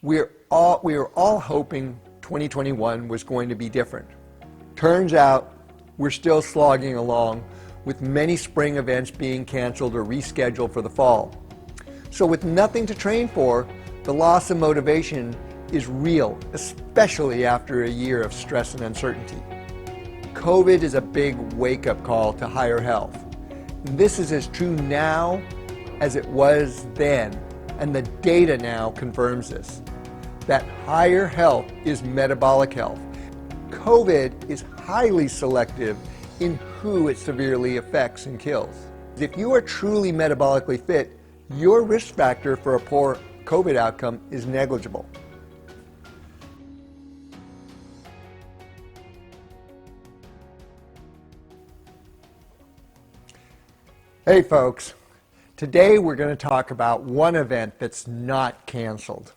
we were all hoping 2021 was going to be different. Turns out we're still slogging along, with many spring events being canceled or rescheduled for the fall. So with nothing to train for, the loss of motivation is real, especially after a year of stress and uncertainty. COVID is a big wake-up call to higher health. This is as true now as it was then, and the data now confirms this. That higher health is metabolic health. COVID is highly selective in who it severely affects and kills. If you are truly metabolically fit, your risk factor for a poor COVID outcome is negligible. Hey folks, today we're going to talk about one event that's not canceled.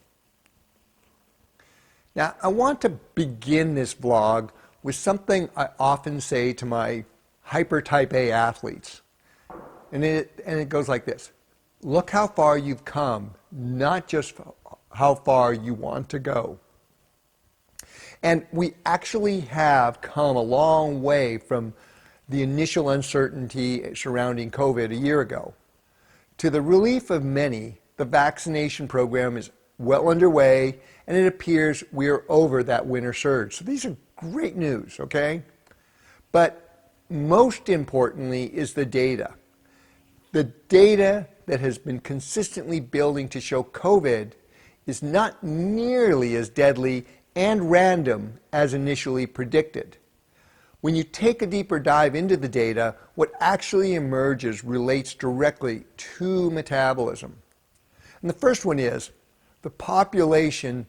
Now, I want to begin this vlog with something I often say to my hyper type A athletes. And it goes like this. Look how far you've come, not just how far you want to go. And we actually have come a long way from the initial uncertainty surrounding COVID a year ago. To the relief of many, the vaccination program is well underway, and it appears we are over that winter surge. So these are great news, okay? But most importantly is the data. The data that has been consistently building to show COVID is not nearly as deadly and random as initially predicted. When you take a deeper dive into the data, what actually emerges relates directly to metabolism. And the first one is the population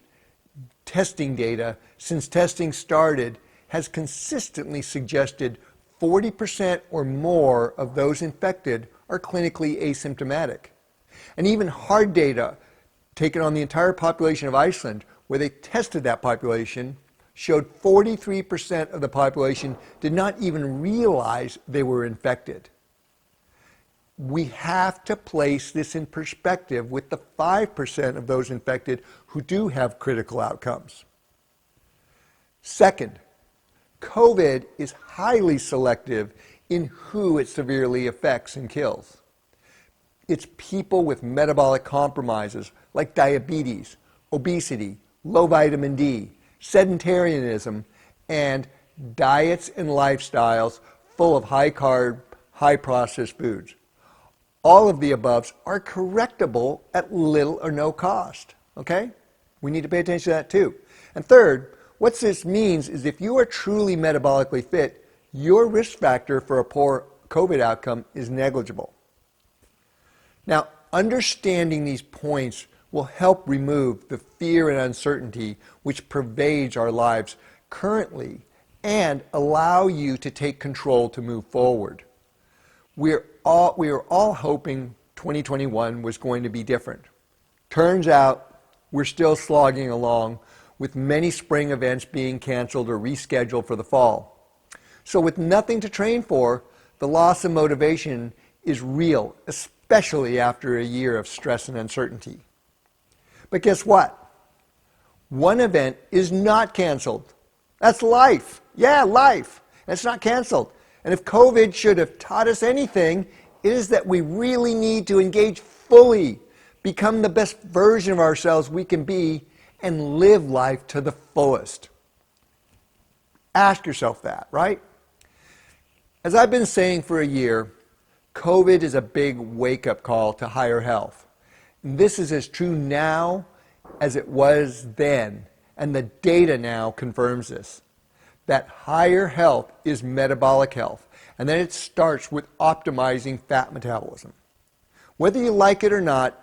testing data since testing started has consistently suggested 40% or more of those infected are clinically asymptomatic. And even hard data taken on the entire population of Iceland, where they tested that population, showed 43% of the population did not even realize they were infected. We have to place this in perspective with the 5% of those infected who do have critical outcomes. Second, COVID is highly selective in who it severely affects and kills. It's people with metabolic compromises like diabetes, obesity, low vitamin D, sedentarianism, and diets and lifestyles full of high carb, high processed foods. All of the above are correctable at little or no cost, okay? We need to pay attention to that too. And third, what this means is if you are truly metabolically fit, your risk factor for a poor COVID outcome is negligible. Now, understanding these points will help remove the fear and uncertainty which pervades our lives currently and allow you to take control to move forward. We were all hoping 2021 was going to be different. Turns out we're still slogging along, with many spring events being canceled or rescheduled for the fall. So with nothing to train for, the loss of motivation is real, especially after a year of stress and uncertainty. But guess what? One event is not canceled. That's life. Yeah, life. And it's not canceled. And if COVID should have taught us anything, it is that we really need to engage fully, become the best version of ourselves we can be, and live life to the fullest. Ask yourself that, right? As I've been saying for a year, COVID is a big wake-up call to higher health. This is as true now as it was then, and the data now confirms this. That higher health is metabolic health, and then it starts with optimizing fat metabolism. Whether you like it or not,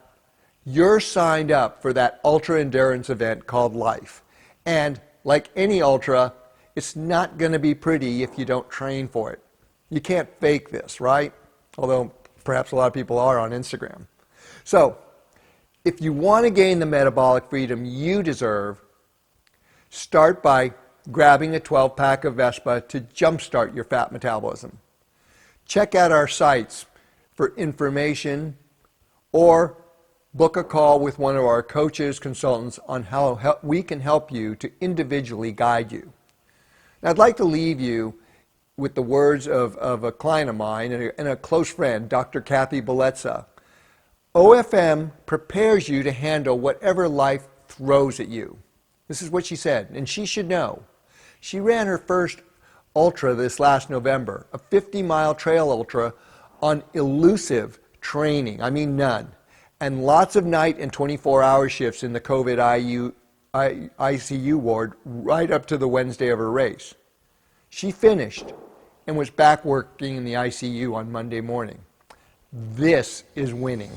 you're signed up for that ultra endurance event called life. And like any ultra, it's not going to be pretty if you don't train for it. You can't fake this, right? Although perhaps a lot of people are on Instagram. So, if you want to gain the metabolic freedom you deserve, start by grabbing a 12-pack of Vespa to jumpstart your fat metabolism. Check out our sites for information or Book a call with one of our coaches, consultants on how we can help you to individually guide you. Now, I'd like to leave you with the words of a client of mine and a close friend, Dr. Kathy Belezza. OFM prepares you to handle whatever life throws at you. This is what she said, and she should know. She ran her first ultra this last November, a 50-mile trail ultra on elusive training, I mean none, and lots of night and 24-hour shifts in the COVID ICU ward right up to the Wednesday of her race. She finished and was back working in the ICU on Monday morning. This is winning.